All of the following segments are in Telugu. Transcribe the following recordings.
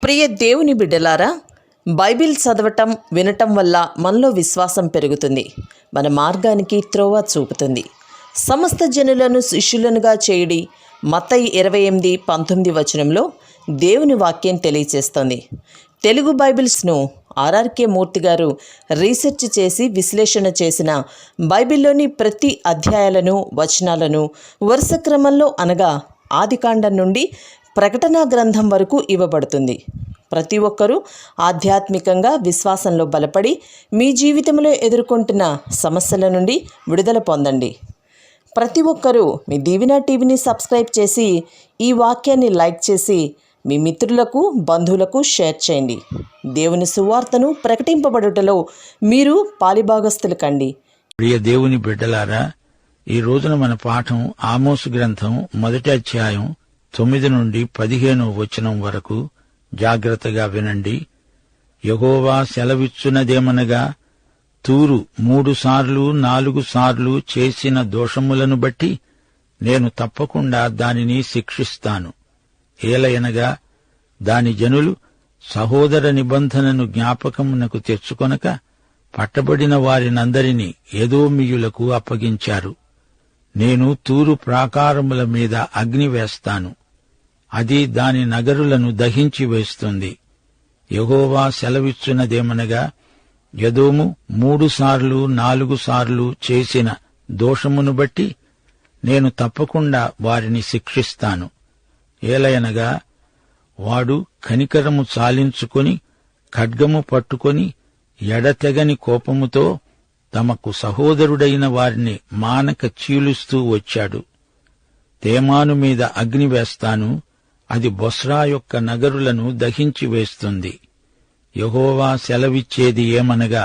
ప్రియ దేవుని బిడ్డలారా, బైబిల్ చదవటం వినటం వల్ల మనలో విశ్వాసం పెరుగుతుంది. మన మార్గానికి త్రోవ చూపుతుంది. సమస్త జనులను శిష్యులనుగా చేయుడి మత్తయి 28:19 వచనంలో దేవుని వాక్యం తెలియచేస్తోంది. తెలుగు బైబిల్స్ను ఆర్ఆర్కే మూర్తి గారు రీసెర్చ్ చేసి విశ్లేషణ చేసిన బైబిల్లోని ప్రతి అధ్యాయాలను వచనాలను వరుస క్రమంలో అనగా ఆదికాండం నుండి ప్రకటనా గ్రంథం వరకు ఇవ్వబడుతుంది. ప్రతి ఒక్కరూ ఆధ్యాత్మికంగా విశ్వాసంలో బలపడి మీ జీవితంలో ఎదుర్కొంటున్న సమస్యల నుండి విడుదల పొందండి. ప్రతి ఒక్కరూ మీ దీవెన టీవీని సబ్స్క్రైబ్ చేసి ఈ వాక్యాన్ని లైక్ చేసి మీ మిత్రులకు బంధువులకు షేర్ చేయండి. దేవుని సువార్తను ప్రకటింపబడుటలో మీరు పాలిభాగస్తులు కండి. ప్రియ దేవుని బిడ్డలారా, ఈ రోజున మన పాఠం ఆమోసు గ్రంథం 1వ అధ్యాయం 9 నుండి 15వ వచనం వరకు. జాగ్రత్తగా వినండి. యెహోవా సెలవిచ్చున్నదేమనగా, తూరు 3 సార్లు 4 సార్లు చేసిన దోషములను బట్టి నేను తప్పకుండా దానిని శిక్షిస్తాను. ఏలయనగా దాని జనులు సహోదర నిబంధనను జ్ఞాపకమునకు తెచ్చుకొనక పట్టబడిన వారినందరినీ ఎదోమీయులకు అప్పగించారు. నేను తూరు ప్రాకారముల మీద అగ్ని వేస్తాను, అది దాని నగరులను దహించి వేస్తుంది. యెహోవా సెలవిచ్చున్నదేమనగా, ఎదోము 3 సార్లు 4 సార్లు చేసిన దోషమును బట్టి నేను తప్పకుండా వారిని శిక్షిస్తాను. ఏలయనగా వాడు కనికరము చాలించుకొని ఖడ్గము పట్టుకొని ఎడతెగని కోపముతో తమకు సహోదరుడైన వారిని మానక చీలుస్తూ వచ్చాడు. తేమాను మీద అగ్ని వేస్తాను, అది బొస్రా యొక్క నగరులను దహించి వేస్తుంది. యెహోవా సెలవిచ్చేది ఏమనగా,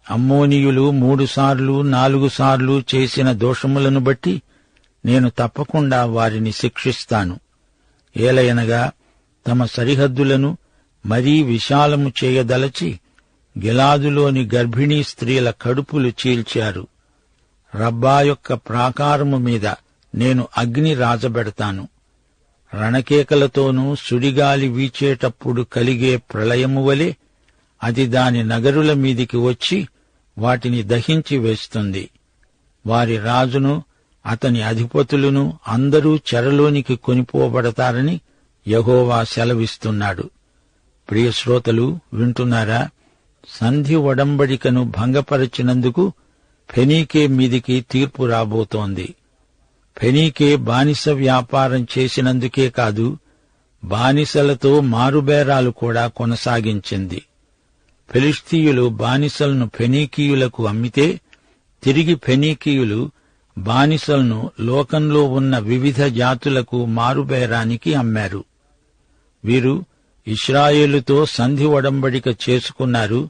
అమ్మోనీయులు 3 సార్లు 4 సార్లు చేసిన దోషములను బట్టి నేను తప్పకుండా వారిని శిక్షిస్తాను. ఏలయనగా తమ సరిహద్దులను మరీ విశాలము చేయదలచి గిలాదులోని గర్భిణీ స్త్రీల కడుపులు చీల్చారు. రబ్బా యొక్క ప్రాకారము మీద నేను అగ్ని రాజబెడతాను. రణకేకలతోనూ సుడిగాలి వీచేటప్పుడు కలిగే ప్రళయము వలె అది దాని నగరుల మీదికి వచ్చి వాటిని దహించి వేస్తుంది. వారి రాజును అతని అధిపతులను అందరూ చెరలోనికి కొనిపోబడతారని యెహోవా సెలవిస్తున్నాడు. ప్రియశ్రోతలు వింటున్నారా? సంధి ఒడంబడికను భంగపరచినందుకు ఫెనీకే మీదికి తీర్పు రాబోతోంది. ఫెనీకే బానిస వ్యాపారం చేసినందుకే కాదు, బానిసలతో మారుబేరాలు కూడా కొనసాగించింది. ఫిలిష్తీయులు బానిసలను ఫెనీకీయులకు అమ్మితే తిరిగి ఫెనీకీయులు బానిసలను లోకంలో ఉన్న వివిధ జాతులకు మారుబేరానికి అమ్మారు. వీరు ఇశ్రాయేలుతో సంధి ఒడంబడిక చేసుకున్నారు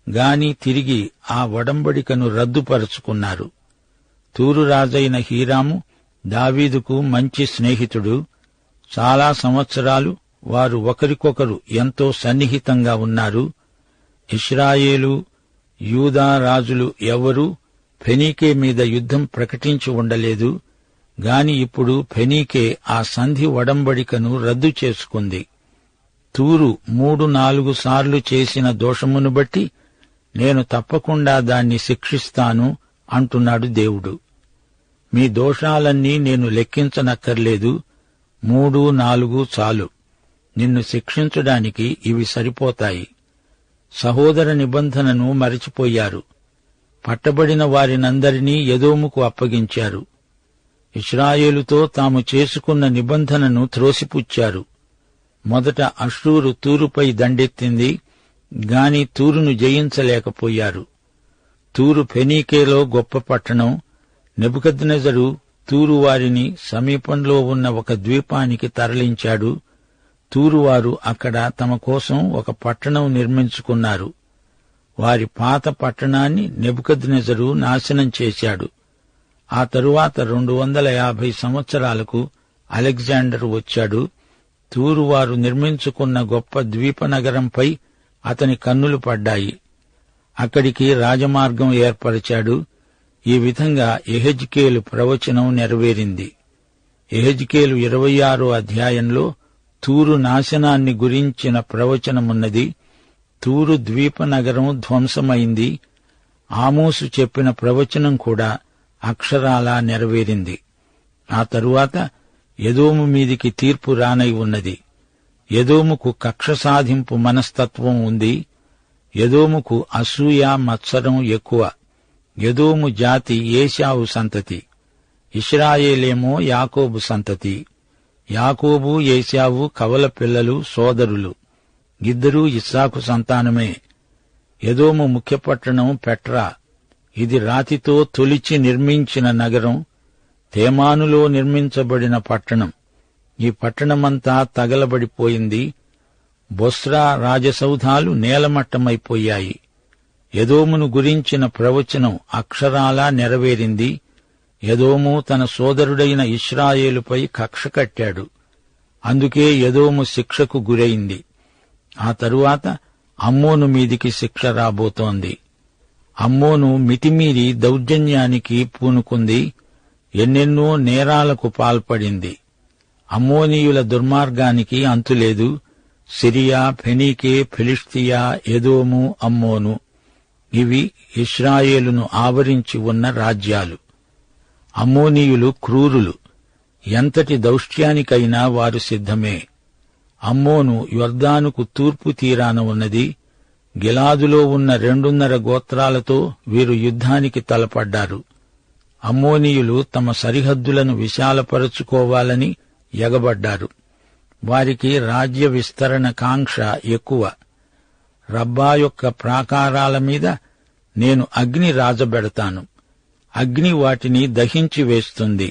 గాని తిరిగి ఆ ఒడంబడికను రద్దుపరుచుకున్నారు. తూరు రాజైన హీరాము దావీదుకు మంచి స్నేహితుడు. చాలా సంవత్సరాలు వారు ఒకరికొకరు ఎంతో సన్నిహితంగా ఉన్నారు. ఇశ్రాయేలు యూదా రాజులు ఎవ్వరూ ఫెనీకే మీద యుద్ధం ప్రకటించి ఉండలేదు గాని ఇప్పుడు ఫెనీకే ఆ సంధి ఒడంబడికను రద్దు చేసుకుంది. తూరు 3-4 సార్లు చేసిన దోషమును బట్టి నేను తప్పకుండా దాన్ని శిక్షిస్తాను అంటున్నాడు దేవుడు. మీ దోషాలన్నీ నేను లెక్కించనక్కర్లేదు, 3-4 చాలు. నిన్ను శిక్షించడానికి ఇవి సరిపోతాయి. సహోదర నిబంధనను మరచిపోయారు. పట్టబడిన వారినందరినీ ఎదోముకు అప్పగించారు. ఇశ్రాయేలుతో తాము చేసుకున్న నిబంధనను త్రోసిపుచ్చారు. మొదట అష్షూరు తూరుపై దండెత్తింది గాని తూరును జయించలేకపోయారు. తూరు ఫెనీకేలో గొప్ప పట్టణం. నెబుకద్నెజరు తూరు వారిని సమీపంలో ఉన్న ఒక ద్వీపానికి తరలించాడు. తూరువారు అక్కడ తమ కోసం ఒక పట్టణం నిర్మించుకున్నారు. వారి పాత పట్టణాన్ని నెబుకద్నెజరు నాశనం చేశాడు. ఆ తరువాత 250 సంవత్సరాలకు అలెగ్జాండర్ వచ్చాడు. తూరువారు నిర్మించుకున్న గొప్ప ద్వీపనగరంపై అతని కన్నులు పడ్డాయి. అక్కడికి రాజమార్గం ఏర్పరిచాడు. ఈ విధంగా యెహెజ్కేలు ప్రవచనం నెరవేరింది. యెహెజ్కేలు 26వ అధ్యాయంలో తూరు నాశనాన్ని గురించిన ప్రవచనమున్నది. తూరు ద్వీప నగరం ధ్వంసమైంది. ఆమోసు చెప్పిన ప్రవచనం కూడా అక్షరాలా నెరవేరింది. ఆ తరువాత ఎదోము మీదికి తీర్పు రానై ఉన్నది. ఎదోముకు కక్ష సాధింపు మనస్తత్వం ఉంది. ఎదోముకు అసూయ మత్సరం ఎక్కువ. ఎదోము జాతి ఏశావు సంతతి, ఇశ్రాయేలేమో యాకోబు సంతతి. యాకోబు ఏశావు కవల పిల్లలు, సోదరులు. ఇద్దరూ ఇస్సాకు సంతానమే. ఎదోము ముఖ్య పట్టణం పెట్రా. ఇది రాతితో తొలిచి నిర్మించిన నగరం, తేమానులో నిర్మించబడిన పట్టణం. ఈ పట్టణమంతా తగలబడిపోయింది. బొస్రా రాజసౌధాలు నేలమట్టమైపోయాయి. ఎదోమును గురించిన ప్రవచనం అక్షరాలా నెరవేరింది. ఎదోము తన సోదరుడైన ఇశ్రాయేలుపై కక్ష కట్టాడు. అందుకే ఎదోము శిక్షకు గురైంది. ఆ తరువాత అమ్మోను మీదికి శిక్ష రాబోతోంది. అమ్మోను మితిమీరి దౌర్జన్యానికి పూనుకుంది. ఎన్నెన్నో నేరాలకు పాల్పడింది. అమ్మోనీయుల దుర్మార్గానికి అంతులేదు. సిరియా, ఫెనీకే, ఫిలిష్తియా, ఎదోము, అమ్మోను ఇవి ఇశ్రాయేలును ఆవరించి ఉన్న రాజ్యాలు. అమ్మోనీయులు క్రూరులు. ఎంతటి దౌష్ట్యానికైనా వారు సిద్ధమే. అమ్మోను యొర్దానుకు తూర్పు తీరాన ఉన్నది. గిలాదులో ఉన్న 2.5 గోత్రాలతో వీరు యుద్ధానికి తలపడ్డారు. అమ్మోనీయులు తమ సరిహద్దులను విశాలపరచుకోవాలని ఎగబడ్డారు. వారికి రాజ్య విస్తరణ కాంక్ష ఎక్కువ. రబ్బా యొక్క ప్రాకారాల మీద నేను అగ్ని రాజబెడతాను. అగ్ని వాటిని దహించి వేస్తుంది.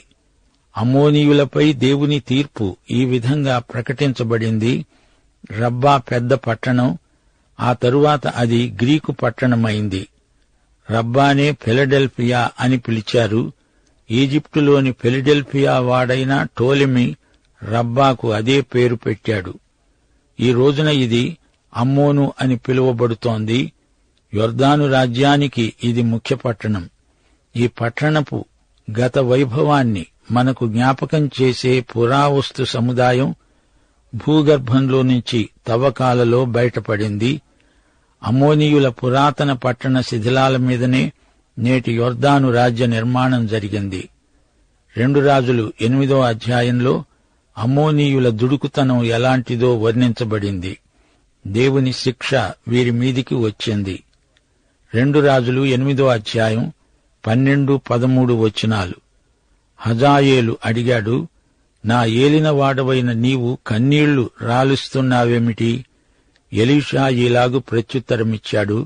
అమ్మోనీయులపై దేవుని తీర్పు ఈ విధంగా ప్రకటించబడింది. రబ్బా పెద్ద పట్టణం. ఆ తరువాత అది గ్రీకు పట్టణమైంది. రబ్బానే ఫిలడెల్ఫియా అని పిలిచారు. ఈజిప్టులోని ఫిలడెల్ఫియా వాడైన టోలెమి రబ్బాకు అదే పేరు పెట్టాడు. ఈ రోజున ఇది అమ్మోను అని పిలువబడుతోంది. యొర్దాను రాజ్యానికి ఇది ముఖ్య పట్టణం. ఈ పట్టణపు గత వైభవాన్ని మనకు జ్ఞాపకం చేసే పురావస్తు సముదాయం భూగర్భంలో నుంచి తవ్వకాలలో బయటపడింది. అమ్మోనీయుల పురాతన పట్టణ శిథిలాల మీదనే నేటి యొర్దాను రాజ్య నిర్మాణం జరిగింది. 2 రాజులు 8వ అధ్యాయంలో అమ్మోనీయుల దుడుకుతనం ఎలాంటిదో వర్ణించబడింది. దేవుని శిక్ష వీరి మీదికి వచ్చింది. 2 రాజులు 8వ అధ్యాయం 12-13 వచనాలు. హజాయేలు అడిగాడు, నా ఏలినవాడవైన నీవు కన్నీళ్లు రాలుస్తున్నావేమిటి? ఎలీషా ఈలాగు ప్రత్యుత్తరమిచ్చాడు,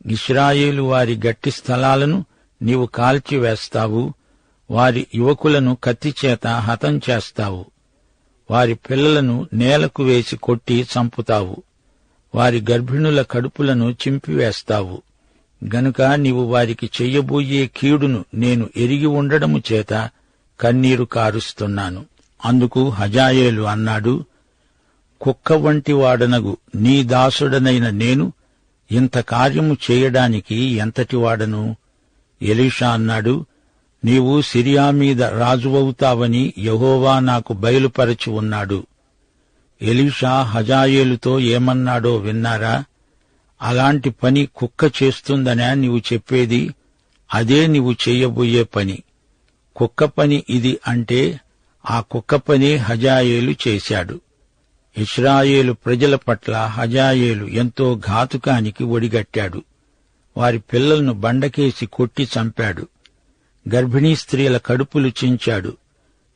ఇశ్రాయేలు వారి గట్టి స్థలాలను నీవు కాల్చివేస్తావు. వారి యువకులను కత్తిచేత హతం చేస్తావు. వారి పిల్లలను నేలకు వేసి కొట్టి చంపుతావు. వారి గర్భిణుల కడుపులను చింపివేస్తావు. గనుక నీవు వారికి చెయ్యబోయే కీడును నేను ఎరిగి ఉండడము చేత కన్నీరు కారుస్తున్నాను. అందుకు హజాయేలు అన్నాడు, కుక్క వంటి వాడనగు నీ దాసుడనైన నేను ఇంత కార్యము చేయడానికి ఎంతటి వాడను? ఎలీషా అన్నాడు, నీవు సిరియా మీద రాజువవుతావని యెహోవా నాకు బయలుపరచి ఉన్నాడు. ఎలీషా హజాయేలుతో ఏమన్నాడో విన్నారా? అలాంటి పని కుక్క చేస్తుందనా నీవు చెప్పేది? అదే నీవు చెయ్యబోయే పని. కుక్క పని ఇది అంటే ఆ కుక్క పని హజాయేలు చేశాడు. ఇశ్రాయేలు ప్రజల పట్ల హజాయేలు ఎంతో ఘాతుకానికి ఒడిగట్టాడు. వారి పిల్లలను బండకేసి కొట్టి చంపాడు. గర్భిణీ స్త్రీల కడుపులు చించాడు.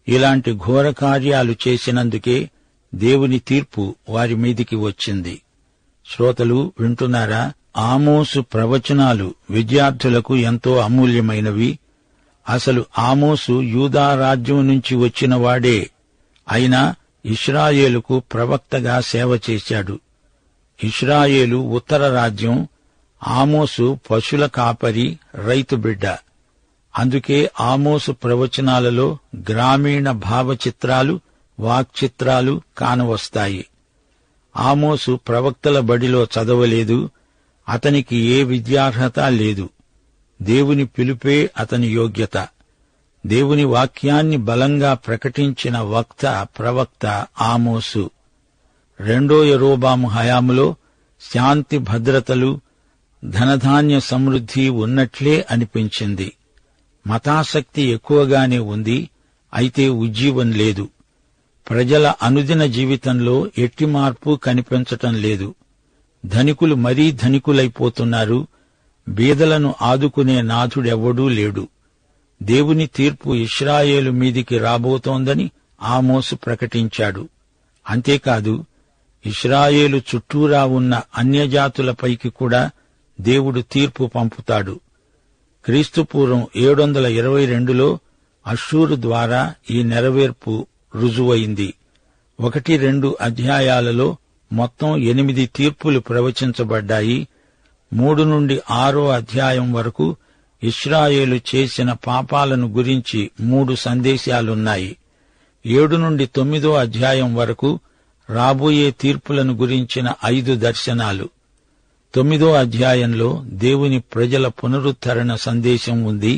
ఇలాంటి ఘోర కార్యాలు చేసినందుకే దేవుని తీర్పు వారి మీదికి వచ్చింది. శ్రోతలు వింటున్నారా? ఆమోసు ప్రవచనాలు విద్యార్థులకు ఎంతో అమూల్యమైనవి. అసలు ఆమోసు యూదా రాజ్యం నుంచి వచ్చినవాడే. అయినా ఇశ్రాయేలుకు ప్రవక్తగా సేవ చేశాడు. ఇశ్రాయేలు ఉత్తర రాజ్యం. ఆమోసు పశుల కాపరి, రైతు బిడ్డ. అందుకే ఆమోసు ప్రవచనాలలో గ్రామీణ భావచిత్రాలు, వాక్చిత్రాలు కానవస్తాయి. ఆమోసు ప్రవక్తల బడిలో చదవలేదు. అతనికి ఏ విద్యార్హత లేదు. దేవుని పిలుపే అతని యోగ్యత. దేవుని వాక్యాన్ని బలంగా ప్రకటించిన వక్త, ప్రవక్త ఆమోసు. రెండో యరొబాము హయాములో శాంతి భద్రతలు, ధనధాన్య సమృద్ధి ఉన్నట్లే అనిపించింది. మతాసక్తి ఎక్కువగానే ఉంది, అయితే ఉజ్జీవం లేదు. ప్రజల అనుదిన జీవితంలో ఎట్టి మార్పు కనిపించటం లేదు. ధనికులు మరీ ధనికులైపోతున్నారు. బీదలను ఆదుకునే నాథుడెవ్వడూ లేడు. దేవుని తీర్పు ఇశ్రాయేలు మీదికి రాబోతోందని ఆమోసు ప్రకటించాడు. అంతేకాదు, ఇశ్రాయేలు చుట్టూరా ఉన్న అన్యజాతులపైకి కూడా దేవుడు తీర్పు పంపుతాడు. క్రీస్తుపూర్వం 722లో అష్షూరు ద్వారా ఈ నెరవేర్పు రుజువైంది. 1-2 అధ్యాయాలలో మొత్తం 8 తీర్పులు ప్రవచించబడ్డాయి. 3-6 అధ్యాయం వరకు ఇశ్రాయేలు చేసిన పాపాలను గురించి 3 సందేశాలున్నాయి. 7-9 అధ్యాయం వరకు రాబోయే తీర్పులను గురించిన 5 దర్శనాలు. 9 అధ్యాయంలో దేవుని ప్రజల పునరుద్ధరణ సందేశం ఉంది.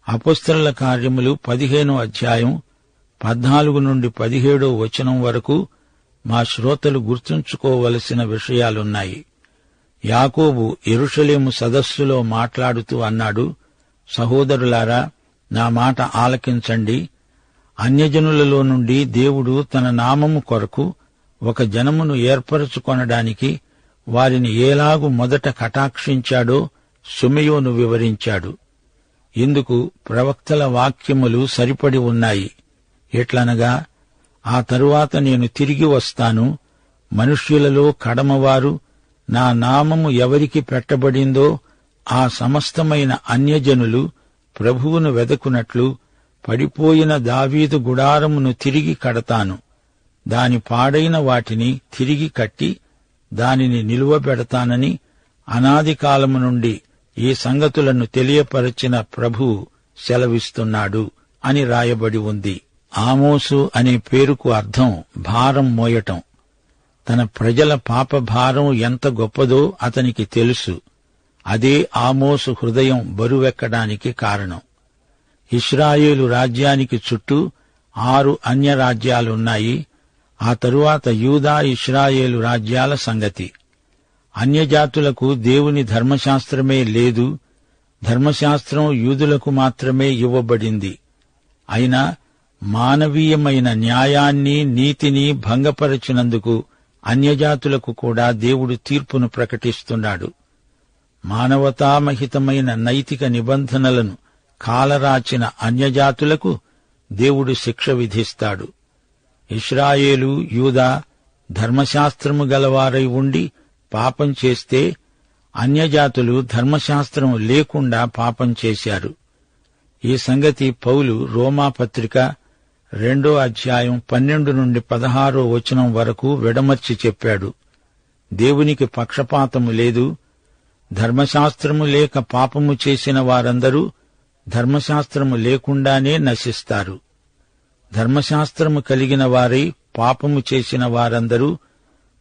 అపొస్తలుల కార్యములు 15 అధ్యాయం 14-17 వచనం వరకు మా శ్రోతలు గుర్తుంచుకోవలసిన విషయాలున్నాయి. యాకోబు యెరూషలేము సదస్సులో మాట్లాడుతూ అన్నాడు, సహోదరులారా, నా మాట ఆలకించండి. అన్యజనులలో నుండి దేవుడు తన నామము కొరకు ఒక జనమును ఏర్పరచుకొనడానికి వారిని ఏలాగు మొదట కటాక్షించాడో షిమయోను వివరించాడు. ఇందుకు ప్రవక్తల వాక్యములు సరిపడి ఉన్నాయి. ఎట్లనగా, ఆ తరువాత నేను తిరిగి వస్తాను, మనుష్యులలో కడమవారు నా నామము ఎవరికి పెట్టబడిందో ఆ సమస్తమైన అన్యజనులు ప్రభువును వెదకునట్లు పడిపోయిన దావీదు గుడారమును తిరిగి కడతాను. దాని పాడైన వాటిని తిరిగి కట్టి దానిని నిలువబెడతానని అనాది కాలము నుండి ఈ సంగతులను తెలియపరచిన ప్రభువు సెలవిస్తున్నాడు అని రాయబడి ఉంది. ఆమోసు అనే పేరుకు అర్థం భారం మోయటం. తన ప్రజల పాప భారం ఎంత గొప్పదో అతనికి తెలుసు. అదే ఆమోసు హృదయం బరువెక్కడానికి కారణం. ఇశ్రాయేలు రాజ్యానికి చుట్టూ 6 అన్య రాజ్యాలున్నాయి. ఆ తరువాత యూదా ఇశ్రాయేలు రాజ్యాల సంగతి. అన్యజాతులకు దేవుని ధర్మశాస్త్రమే లేదు. ధర్మశాస్త్రం యూదులకు మాత్రమే ఇవ్వబడింది. అయినా మానవీయమైన న్యాయాన్ని, నీతిని భంగపరచినందుకు అన్యజాతులకు కూడా దేవుడు తీర్పును ప్రకటిస్తున్నాడు. మానవతామహితమైన నైతిక నిబంధనలను కాలరాచిన అన్యజాతులకు దేవుడు శిక్ష విధిస్తాడు. ఇశ్రాయేలు, యూదా ధర్మశాస్త్రము గలవారై ఉండి పాపం చేస్తే అన్యజాతులు ధర్మశాస్త్రం లేకుండా పాపం చేశారు. ఈ సంగతి పౌలు రోమాపత్రిక 2వ అధ్యాయం 12-16 వచనం వరకు విడమర్చి చెప్పాడు. దేవునికి పక్షపాతము లేదు. ధర్మశాస్త్రము లేక పాపము చేసిన వారందరూ ధర్మశాస్త్రము లేకుండానే నశిస్తారు. ధర్మశాస్త్రము కలిగిన వారై పాపము చేసిన వారందరూ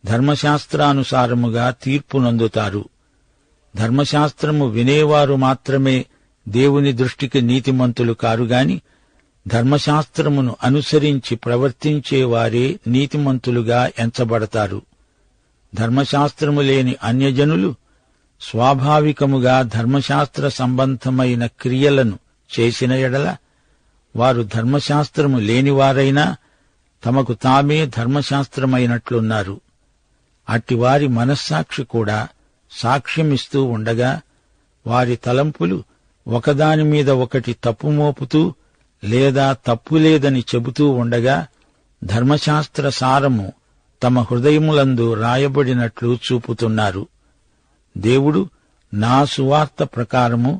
ధర్మశాస్త్రానుసారముగా తీర్పునందుతారు. ధర్మశాస్త్రము వినేవారు మాత్రమే దేవుని దృష్టికి నీతిమంతులు కారుగాని ధర్మశాస్త్రమును అనుసరించి ప్రవర్తించేవారే నీతిమంతులుగా ఎంచబడతారు. ధర్మశాస్త్రము లేని అన్యజనులు స్వాభావికముగా ధర్మశాస్త్ర సంబంధమైన క్రియలను చేసిన ఎడల వారు ధర్మశాస్త్రము లేనివారైనా తమకు తామే ధర్మశాస్త్రమైనట్లున్నారు. అట్టివారి మనస్సాక్షి కూడా సాక్ష్యమిస్తూ ఉండగా వారి తలంపులు ఒకదాని మీద ఒకటి తప్పుమోపుతూ లేదా తప్పులేదని చెబుతూ ఉండగా ధర్మశాస్త్ర సారము తమ హృదయములందు రాయబడినట్లు చూపుతున్నారు. దేవుడు నా సువార్త ప్రకారము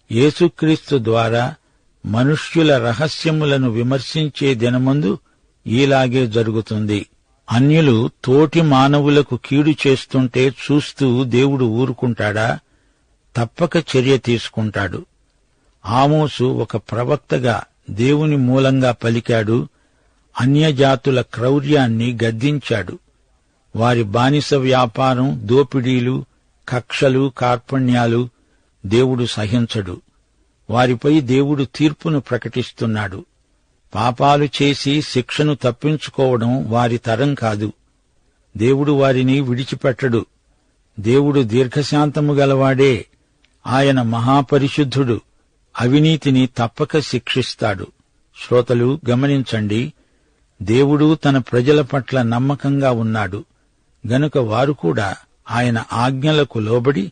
యేసుక్రీస్తు ద్వారా మనుష్యుల రహస్యములను విమర్శించే దినమందు ఈలాగే జరుగుతుంది. అన్యులు తోటి మానవులకు కీడు చేస్తుంటే చూస్తూ దేవుడు ఊరుకుంటాడా? తప్పక చర్య తీసుకుంటాడు. ఆమోసు ఒక ప్రవక్తగా దేవుని మూలంగా పలికాడు. అన్యజాతుల క్రౌర్యాన్ని గద్దించాడు. వారి బానిస వ్యాపారం, దోపిడీలు, కక్షలు, కార్పణ్యాలు దేవుడు సహించడు. వారిపై దేవుడు తీర్పును ప్రకటిస్తున్నాడు. పాపాలు చేసి శిక్షను తప్పించుకోవడం వారి తరం కాదు. దేవుడు వారిని విడిచిపెట్టడు. దేవుడు దీర్ఘశాంతము గలవాడే. ఆయన మహాపరిశుద్ధుడు. అవినీతిని తప్పక శిక్షిస్తాడు. శ్రోతలు గమనించండి, దేవుడు తన ప్రజల పట్ల నమ్మకంగా ఉన్నాడు గనుక వారు కూడా ఆయన ఆజ్ఞలకు లోబడి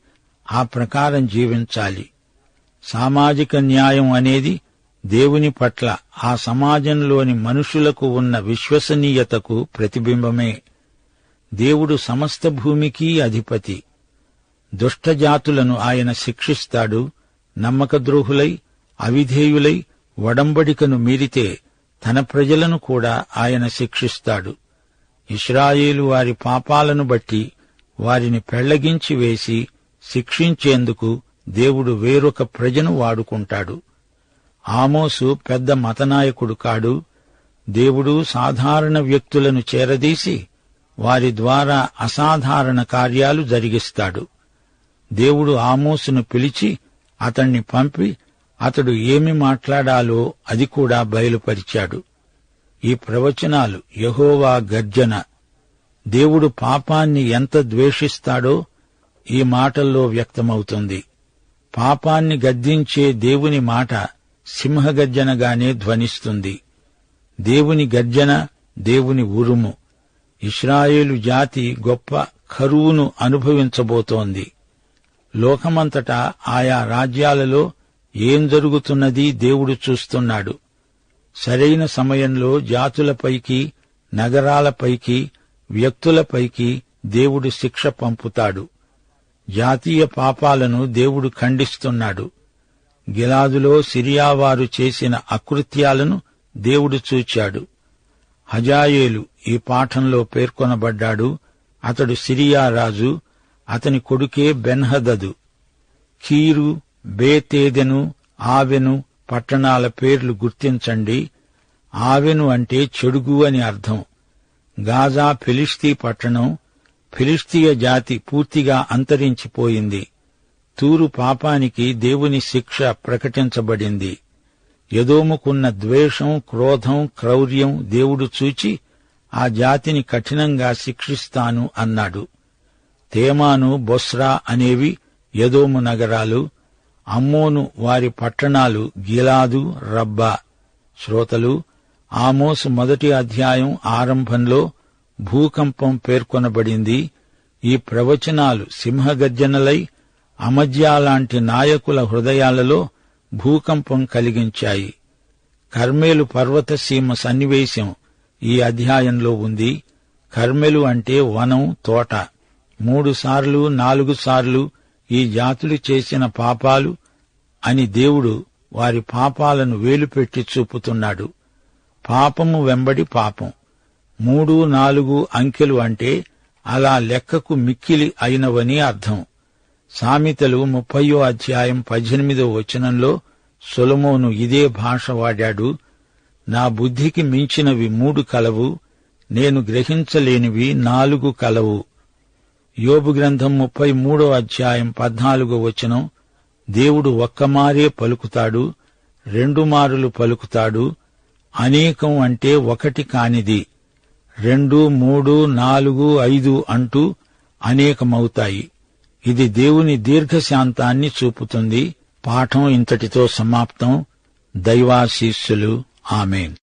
ఆ ప్రకారం జీవించాలి. సామాజిక న్యాయం అనేది దేవుని పట్ల ఆ సమాజంలోని మనుషులకు ఉన్న విశ్వసనీయతకు ప్రతిబింబమే. దేవుడు సమస్త భూమికి అధిపతి. దుష్టజాతులను ఆయన శిక్షిస్తాడు. నమ్మకద్రోహులై, అవిధేయులై ఒడంబడికను మీరితే తన ప్రజలను కూడా ఆయన శిక్షిస్తాడు. ఇశ్రాయేలు వారి పాపాలను బట్టి వారిని పెళ్లగించి వేసి శిక్షించేందుకు దేవుడు వేరొక ప్రజను వాడుకుంటాడు. ఆమోసు పెద్ద మతనాయకుడు కాడు. దేవుడు సాధారణ వ్యక్తులను చేరదీసి వారి ద్వారా అసాధారణ కార్యాలు జరిగిస్తాడు. దేవుడు ఆమోసును పిలిచి అతణ్ణి పంపి అతడు ఏమి మాట్లాడాలో అది కూడా బయలుపరిచాడు. ఈ ప్రవచనాలు యెహోవా గర్జన. దేవుడు పాపాన్ని ఎంత ద్వేషిస్తాడో ఈ మాటల్లో వ్యక్తమవుతుంది. పాపాన్ని గద్దించే దేవుని మాట సింహగర్జనగానే ధ్వనిస్తుంది. దేవుని గర్జన, దేవుని ఉరుము. ఇశ్రాయేలు జాతి గొప్ప కరువును అనుభవించబోతోంది. లోకమంతటా ఆయా రాజ్యాలలో ఏం జరుగుతున్నది దేవుడు చూస్తున్నాడు. సరైన సమయంలో జాతులపైకి, నగరాలపైకి, వ్యక్తులపైకి దేవుడు శిక్ష పంపుతాడు. జాతీయ పాపాలను దేవుడు ఖండిస్తున్నాడు. గిలాదులో సిరియావారు చేసిన అకృత్యాలను దేవుడు చూచాడు. హజాయేలు ఈ పాఠంలో పేర్కొనబడ్డాడు. అతడు సిరియా రాజు. అతని కొడుకే బెన్హదదు. కీరు, బేతేదెను, ఆవెను పట్టణాల పేర్లు గుర్తించండి. ఆవెను అంటే చెడుగు అని అర్థం. గాజా ఫిలిష్తీ పట్టణం. ఫిలిష్తీయ జాతి పూర్తిగా అంతరించిపోయింది. తూరు పాపానికి దేవుని శిక్ష ప్రకటించబడింది. ఎదోముకున్న ద్వేషం, క్రోధం, క్రౌర్యం దేవుడు చూచి ఆ జాతిని కఠినంగా శిక్షిస్తాను అన్నాడు. తేమాను, బొస్రా అనేవి ఎదోము నగరాలు. అమ్మోను వారి పట్టణాలు గిలాదు, రబ్బా. శ్రోతలు, ఆమోసు 1వ అధ్యాయం ఆరంభంలో భూకంపం పేర్కొనబడింది. ఈ ప్రవచనాలు సింహగర్జనలై అమజ్యాలాంటి నాయకుల హృదయాలలో భూకంపం కలిగించాయి. కర్మెలు పర్వతసీమ సన్నివేశం ఈ అధ్యాయంలో ఉంది. కర్మెలు అంటే వనం, తోట. 3 సార్లు 4 సార్లు ఈ జాతులు చేసిన పాపాలు అని దేవుడు వారి పాపాలను వేలుపెట్టి చూపుతున్నాడు. పాపము వెంబడి పాపం. 3, 4 అంకెలు అంటే అలా లెక్కకు మిక్కిలి అయినవని అర్థం. సామెతలు 30వ అధ్యాయం 18వ వచనంలో సొలొమోను ఇదే భాష వాడాడు. నా బుద్ధికి మించినవి 3 కలవు, నేను గ్రహించలేనివి 4 కలవు. యోబు గ్రంథం 33వ అధ్యాయం 14వ వచనం, దేవుడు ఒక్కమారే పలుకుతాడు, 2 మారులు పలుకుతాడు. అనేకం అంటే ఒకటి కానిది. 2, 3, 4, 5 అంటూ అనేకమవుతాయి. ఇది దేవుని దీర్ఘశాంతాన్ని చూపుతుంది. పాఠం ఇంతటితో సమాప్తం. దైవాశీస్సులు. ఆమేన్.